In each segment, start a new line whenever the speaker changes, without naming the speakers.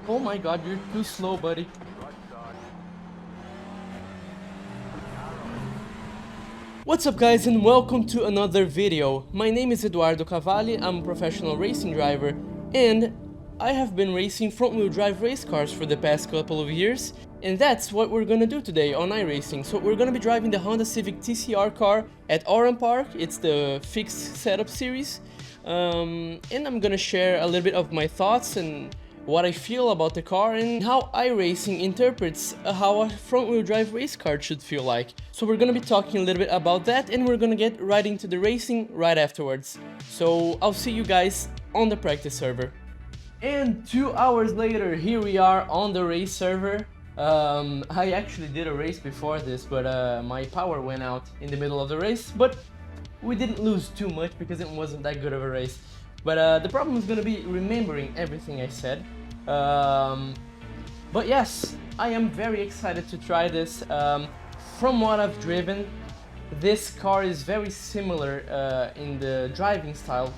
Oh my god, you're too slow, buddy. What's up guys, and welcome to another video. My name is Eduardo Cavalli, I'm a professional racing driver, and I have been racing front-wheel drive race cars for the past couple of years, and that's what we're gonna do today on iRacing. So we're gonna be driving the Honda Civic TCR car at Oran Park. It's the fixed setup series, and I'm gonna share a little bit of my thoughts and what I feel about the car and how iRacing interprets how a front-wheel drive race car should feel like. So we're gonna be talking a little bit about that, and we're gonna get right into the racing right afterwards. So I'll see you guys on the practice server. And 2 hours later, here we are on the race server. I actually did a race before this, but my power went out in the middle of the race, but we didn't lose too much because it wasn't that good of a race. But the problem is gonna be remembering everything I said. But yes, I am very excited to try this. From what I've driven, this car is very similar in the driving style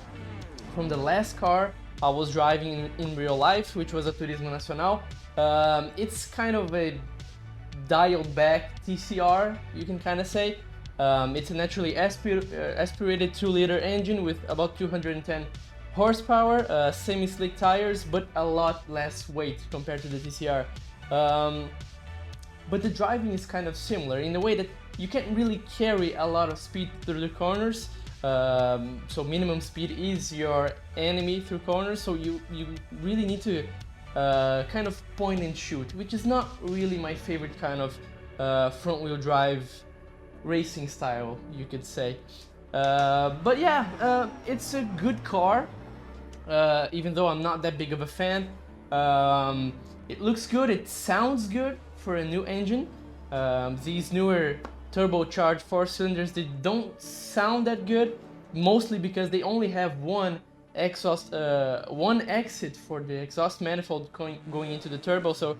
from the last car I was driving in real life, which was a Turismo Nacional. It's kind of a dialed back TCR, you can kind of say. It's a naturally aspirated 2-liter engine with about 210 horsepower, semi-slick tires, but a lot less weight compared to the TCR. But the driving is kind of similar in the way that you can't really carry a lot of speed through the corners. So minimum speed is your enemy through corners, so you really need to kind of point and shoot, which is not really my favorite kind of front-wheel drive racing style, you could say. But yeah, it's a good car, even though I'm not that big of a fan. It looks good, it sounds good for a new engine. These newer turbocharged 4 cylinders, they don't sound that good, mostly because they only have one exhaust, one exit for the exhaust manifold going into the turbo, so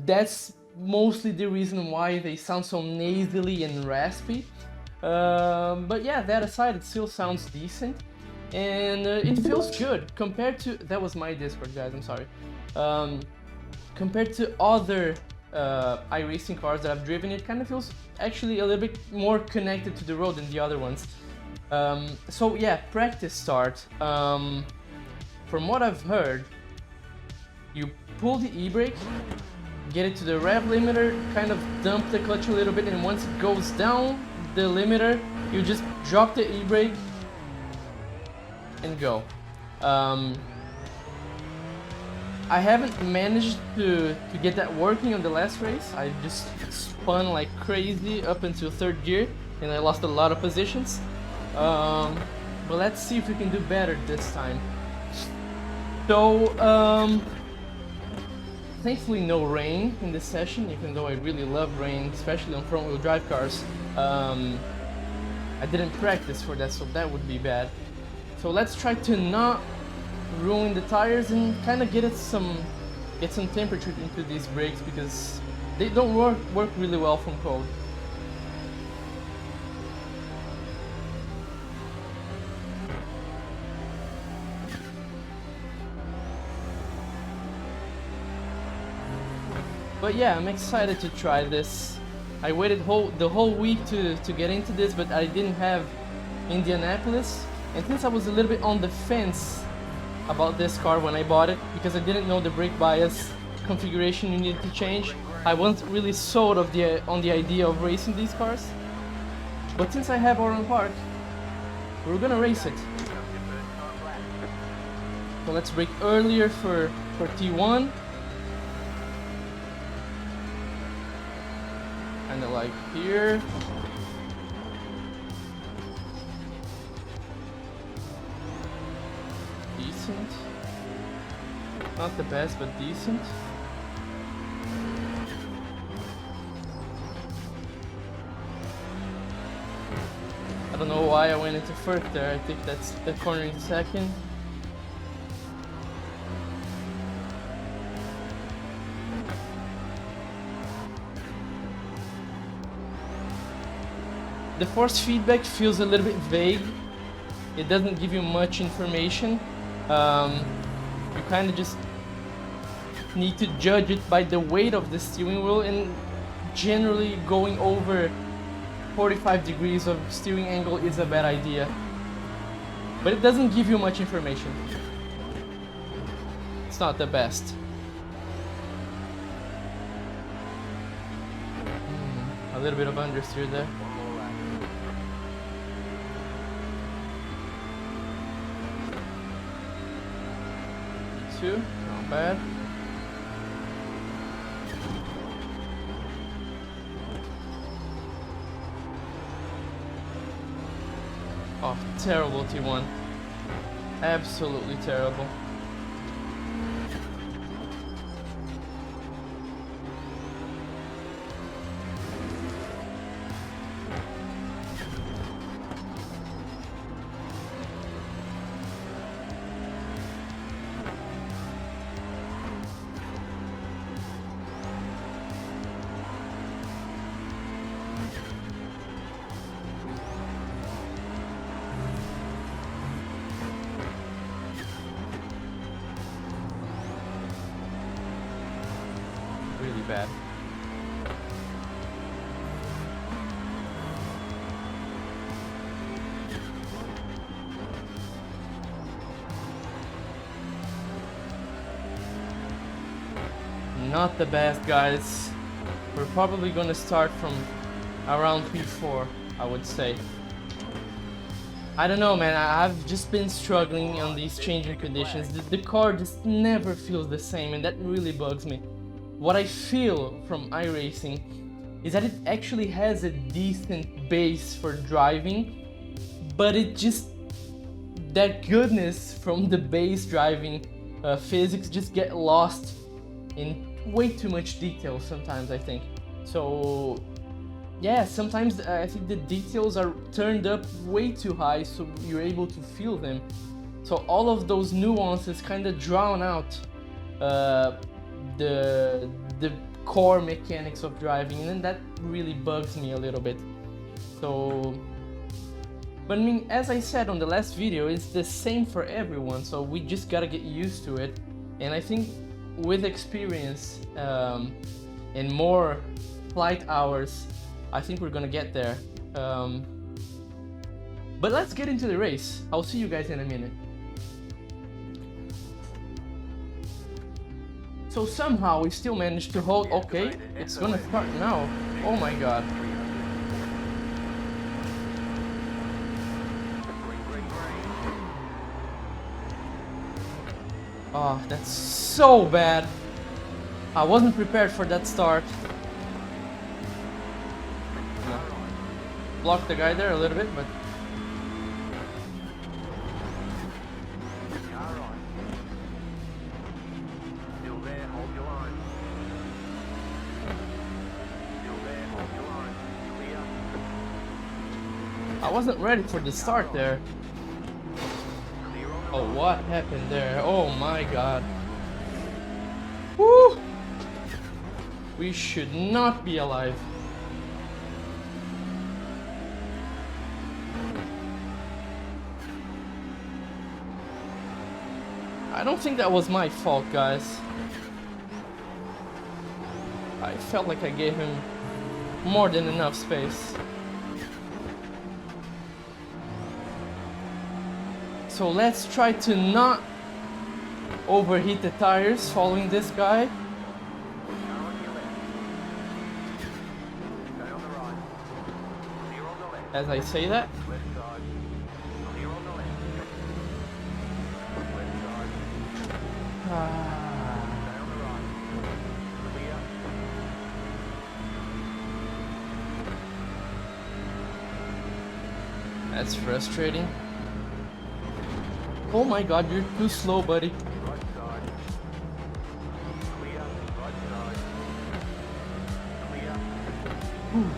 that's mostly the reason why they sound so nasally and raspy. But yeah, that aside, it still sounds decent, and it feels good compared to, that was my Discord, guys, I'm sorry. Compared to other iRacing cars that I've driven, it kind of feels actually a little bit more connected to the road than the other ones. So yeah, practice start. From what I've heard, you pull the e-brake, get it to the rev limiter, kind of dump the clutch a little bit, and once it goes down the limiter, you just drop the e-brake and go. I haven't managed to get that working on the last race. I just spun like crazy up into 3rd gear and I lost a lot of positions. But let's see if we can do better this time. So, thankfully no rain in this session, even though I really love rain, especially on front-wheel drive cars. I didn't practice for that, so that would be bad. So let's try to not ruin the tires and kind of get some temperature into these brakes, because they don't work really well from cold. But yeah, I'm excited to try this. I waited the whole week to get into this, but I didn't have Indianapolis, and since I was a little bit on the fence about this car when I bought it, because I didn't know the brake bias configuration you needed to change, I wasn't really sold on the idea of racing these cars. But since I have Oran Park, we're gonna race it. So let's brake earlier for T1. Kinda like here. Decent. Not the best, but decent. I don't know why I went into 1st there. I think that's the corner in 2nd. The force feedback feels a little bit vague. It doesn't give you much information. You kind of just need to judge it by the weight of the steering wheel, and generally going over 45 degrees of steering angle is a bad idea. But it doesn't give you much information. It's not the best. A little bit of understeer there. Two, not bad. Oh, terrible T1. Absolutely terrible. Really bad. Not the best, guys. We're probably gonna start from around P4, I would say. I don't know, man. I've just been struggling on these changing conditions. The car just never feels the same, and that really bugs me. What I feel from iRacing is that it actually has a decent base for driving, but it just, that goodness from the base driving physics just get lost in way too much detail sometimes, I think. So yeah, sometimes I think the details are turned up way too high, so you're able to feel them. So all of those nuances kind of drown out the core mechanics of driving, and that really bugs me a little bit. So, but I mean, as I said on the last video, it's the same for everyone, so we just gotta get used to it. And I think with experience and more flight hours, I think we're gonna get there. But let's get into the race. I'll see you guys in a minute. So somehow we still managed to hold. Okay, it's gonna start now. Oh my god. Oh, that's so bad. I wasn't prepared for that start. No. Blocked the guy there a little bit, but I wasn't ready for the start there. Oh, what happened there? Oh my god. Woo! We should not be alive. I don't think that was my fault, guys. I felt like I gave him more than enough space. So let's try to not overheat the tires following this guy. As I say that. That's frustrating. Oh my god, you're too slow, buddy. Whew.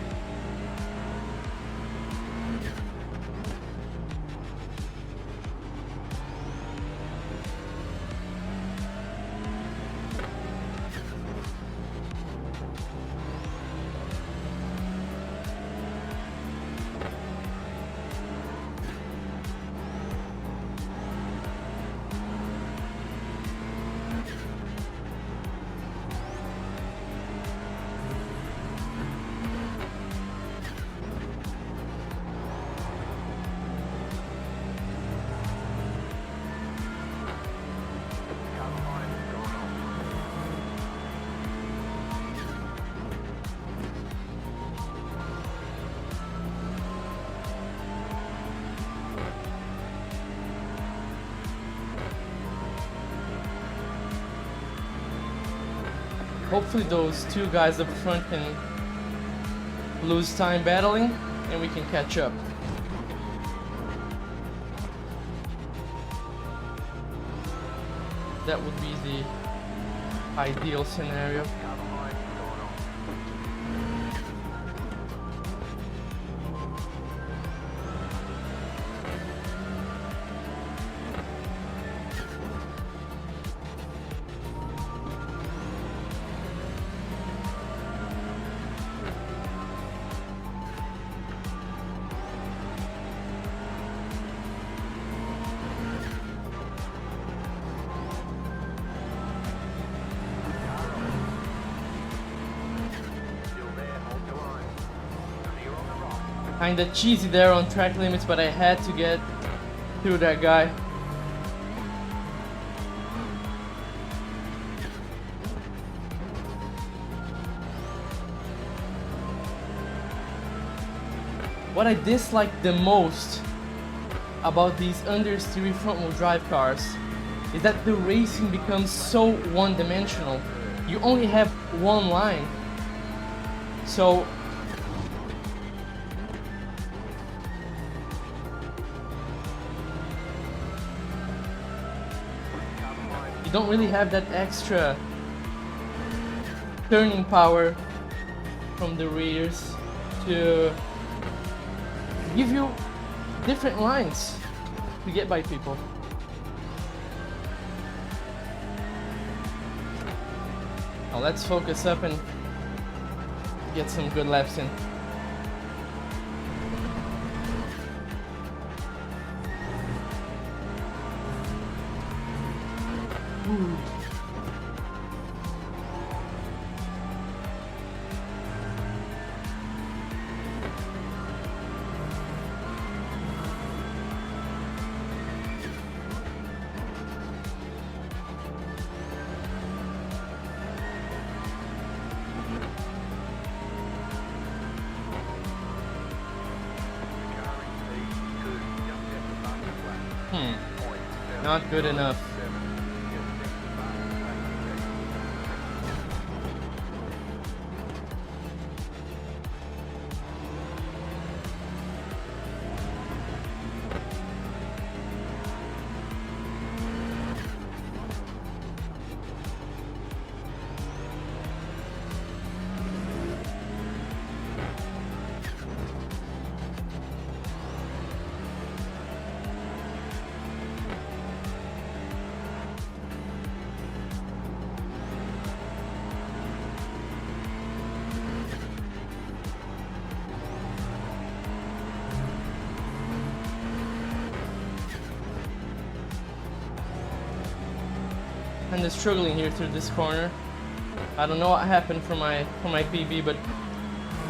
Hopefully those two guys up front can lose time battling and we can catch up. That would be the ideal scenario. Kinda cheesy there on track limits, but I had to get through that guy. What I dislike the most about these understeer front-wheel drive cars is that the racing becomes so one-dimensional. You only have one line. So you don't really have that extra turning power from the rears to give you different lines to get by people. Now let's focus up and get some good laps in. Ooh. Not good enough. Kinda struggling here through this corner. I don't know what happened for my PB, but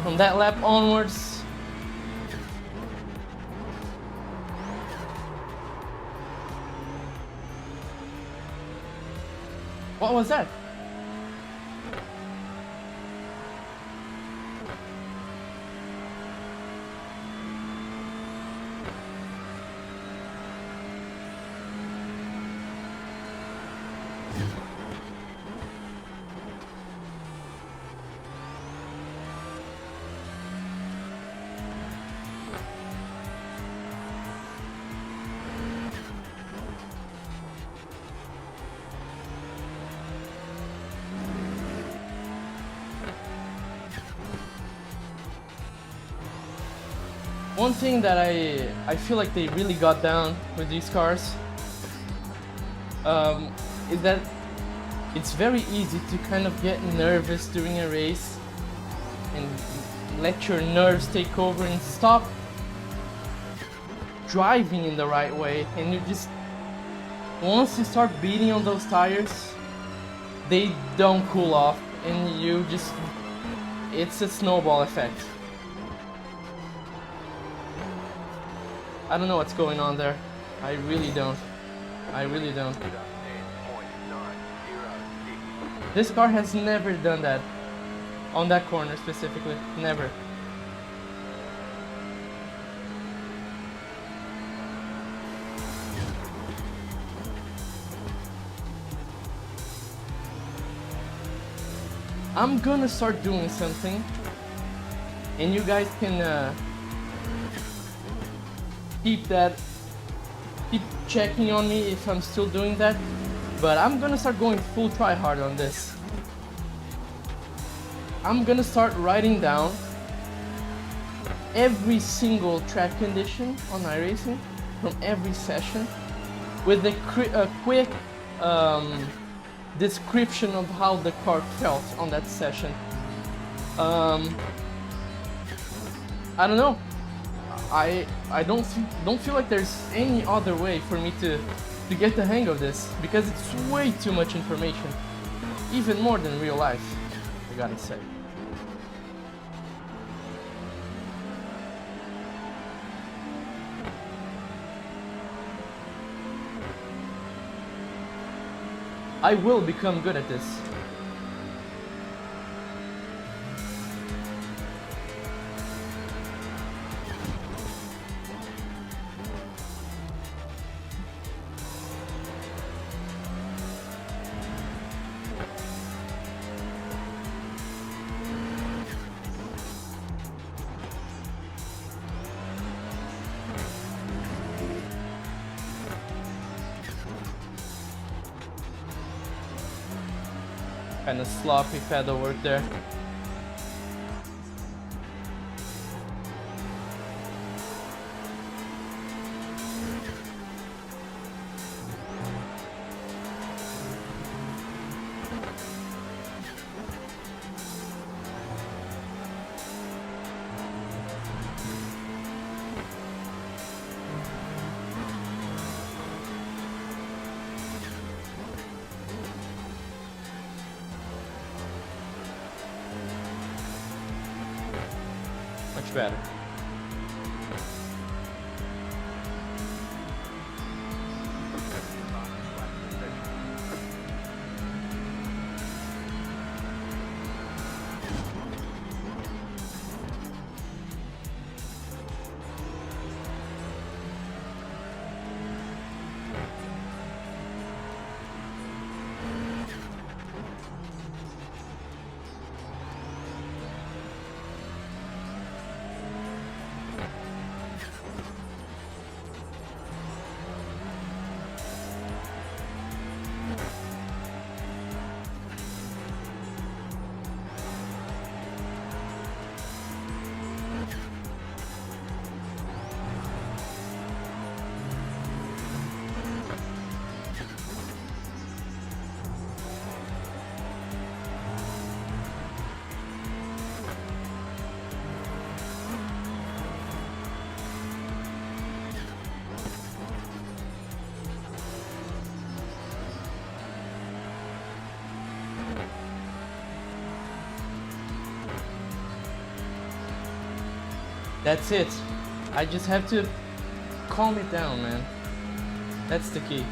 from that lap onwards, what was that? One thing that I feel like they really got down with these cars is that it's very easy to kind of get nervous during a race and let your nerves take over and stop driving in the right way, and you just, once you start beating on those tires, they don't cool off and you just, it's a snowball effect. I don't know what's going on there. I really don't. I really don't. This car has never done that. On that corner specifically. Never. I'm gonna start doing something, and you guys can keep checking on me if I'm still doing that. But I'm gonna start going full try hard on this. I'm gonna start writing down every single track condition on iRacing from every session with a quick description of how the car felt on that session. I don't know. I don't feel like there's any other way for me to get the hang of this, because it's way too much information, even more than real life, I gotta say. I will become good at this. Kind of sloppy pedal work there. Much better. That's it. I just have to calm it down, man. That's the key.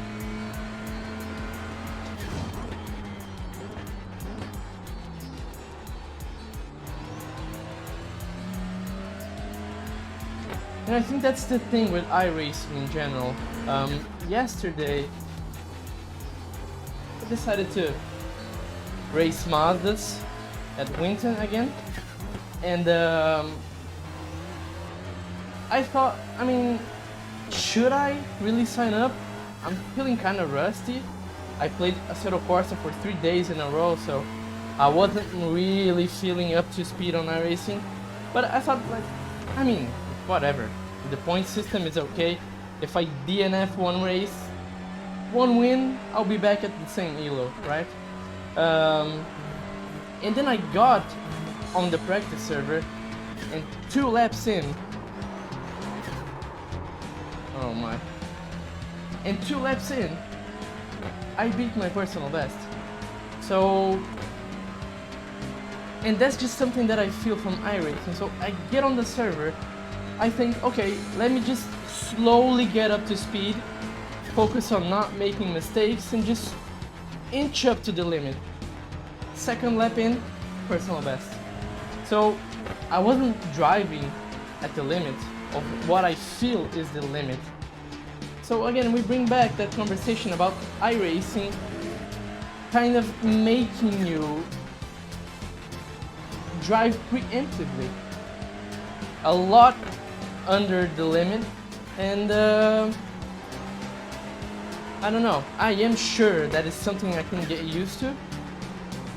And I think that's the thing with iRacing in general. Yesterday, I decided to race Mazdas at Winton again, and I thought, I mean, should I really sign up? I'm feeling kind of rusty. I played Assetto Corsa for 3 days in a row, so I wasn't really feeling up to speed on iRacing. But I thought, like, I mean, whatever. The point system is okay. If I DNF one race, one win, I'll be back at the same elo, right? And then I got on the practice server, and 2 laps in, oh my. And 2 laps in, I beat my personal best. So, and that's just something that I feel from iRacing. So I get on the server, I think, okay, let me just slowly get up to speed, focus on not making mistakes, and just inch up to the limit. 2nd lap in, personal best. So I wasn't driving at the limit of what I feel is the limit. So again, we bring back that conversation about iRacing kind of making you drive preemptively, a lot under the limit, and I don't know, I am sure that is something I can get used to,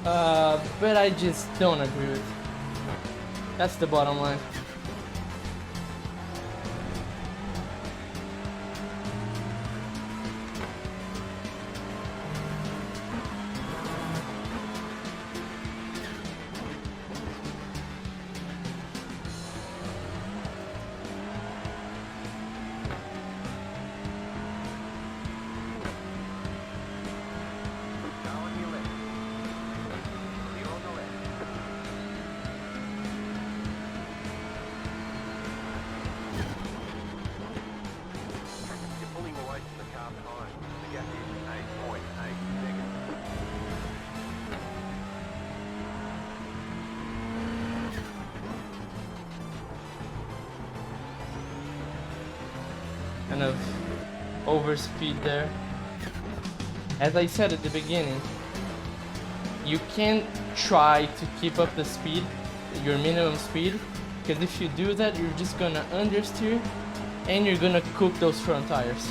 but I just don't agree with. That's the bottom line. Kind of overspeed there. As I said at the beginning, you can't try to keep up the speed, your minimum speed, because if you do that, you're just gonna understeer and you're gonna cook those front tires.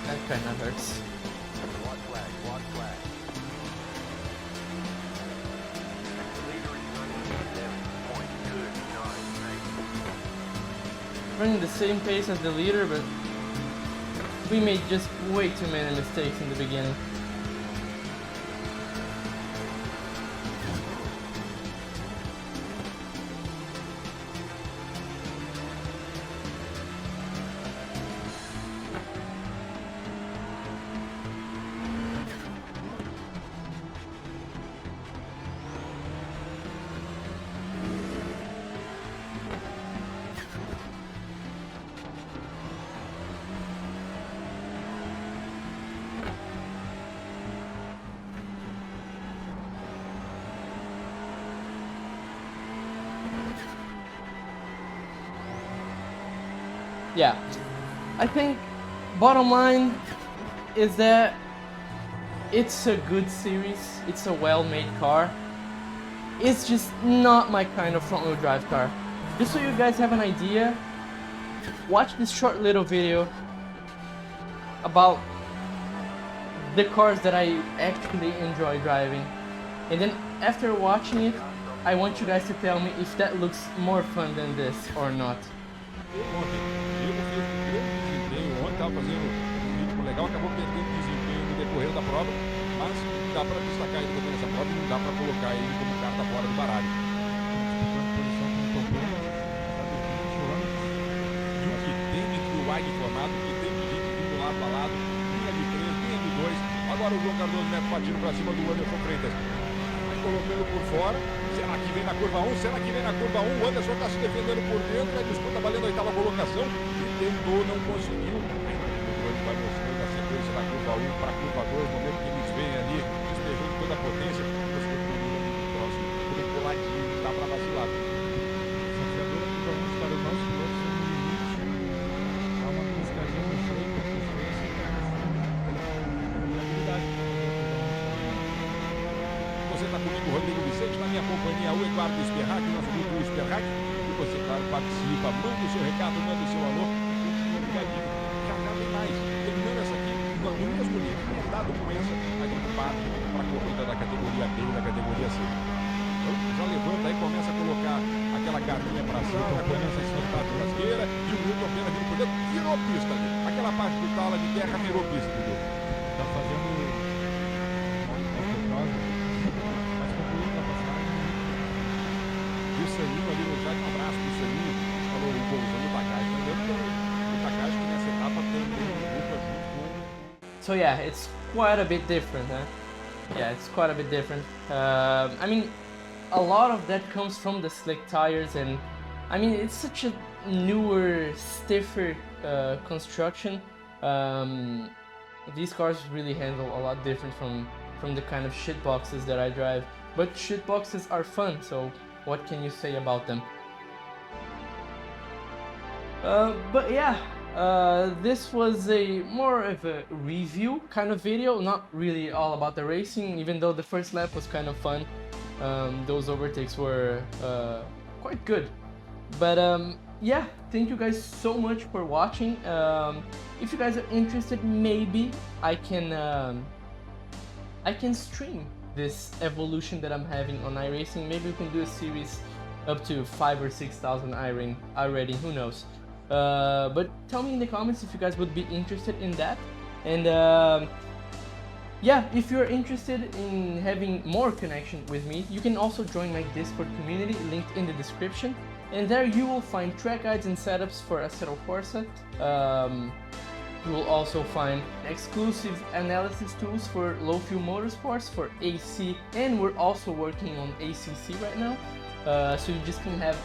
That kind of hurts.
White flag, white flag. The leader is running 11.298.
Running the same pace as the leader, but we made just way too many mistakes in the beginning. Yeah, I think bottom line is that it's a good series, it's a well-made car. It's just not my kind of front-wheel drive car. Just so you guys have an idea, watch this short little video about the cars that I actually enjoy driving. And then after watching it, I want you guys to tell me if that looks more fun than this or not.
Ontem, Diego fez um grande desempenho, ontem estava fazendo um ritmo legal, acabou perdendo desempenho no decorrer da prova, mas dá para destacar ele também nessa prova e não dá para colocar ele como carta fora do baralho. Disputando posição com o companheiro, e o que tem de truagem formado, o que tem de gente vindo lado a lado, linha de 3, linha de 2, agora o João Cardoso mete partindo para cima do Anderson Freitas. Vai colocando por fora. Será que vem na curva 1? Será que vem na curva 1? O Anderson está se defendendo por dentro. A disputa valendo a oitava colocação. E tentou, não conseguiu. Ele vai mostrando a sequência da curva 1 para a curva 2. No momento que eles vêm ali, despejando toda a potência. Você próximo, por coladinho, não dá para vacilar. Desafiador a curva 1 para os nossos pilotos no limite. Dá uma piscadinha no freio, com consistência e habilidade. Você está comigo, Rodrigo Vicente, na minha companhia, o Eduardo Esperrac, nosso grupo Esperrac. E você, claro, participa, manda o seu recado, manda o seu alô, continua ligadinho. Já vem mais. Terminando essa aqui, no mesmo nível, metade com essa, a gente parte para a corrida da categoria B e da categoria C. Então, já levanta aí, começa a colocar aquela carninha para cima, começa a soltar a churrasqueira, e o Milton apenas vindo por dentro, virou pista ali. Aquela parte do tala de terra virou pista, entendeu? Tá fazendo o Saninho ali no chat, um abraço pro Saninho, falou o golzão do Takashi, também o Takashi que nessa etapa também luta junto com...
So yeah, it's quite a bit different, huh? Yeah, it's quite a bit different. I mean, a lot of that comes from the slick tires, and I mean, it's such a newer, stiffer construction. These cars really handle a lot different from the kind of shit boxes that I drive. but shitboxes are fun, so what can you say about them? But yeah, this was a more of a review kind of video, not really all about the racing, even though the first lap was kind of fun. Those overtakes were quite good. But yeah, thank you guys so much for watching. If you guys are interested, maybe I can stream this evolution that I'm having on iRacing. Maybe we can do a series up to 5,000 or 6,000 iRating, who knows. But tell me in the comments if you guys would be interested in that. And yeah, if you're interested in having more connection with me, you can also join my Discord community, linked in the description. And there you will find track guides and setups for Assetto Corsa. You will also find exclusive analysis tools for low fuel motorsports, for AC, and we're also working on ACC right now. So you just can have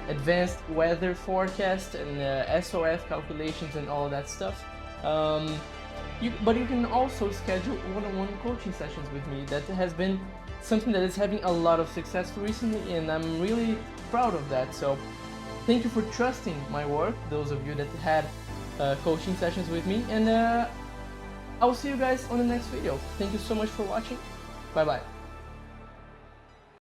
advanced weather forecast and SOF calculations and all that stuff. But you can also schedule one-on-one coaching sessions with me. That has been something that is having a lot of success recently, and I'm really proud of that. So thank you for trusting my work, those of you that had coaching sessions with me, and I will see you guys on the next video. Thank you so much for watching. Bye bye.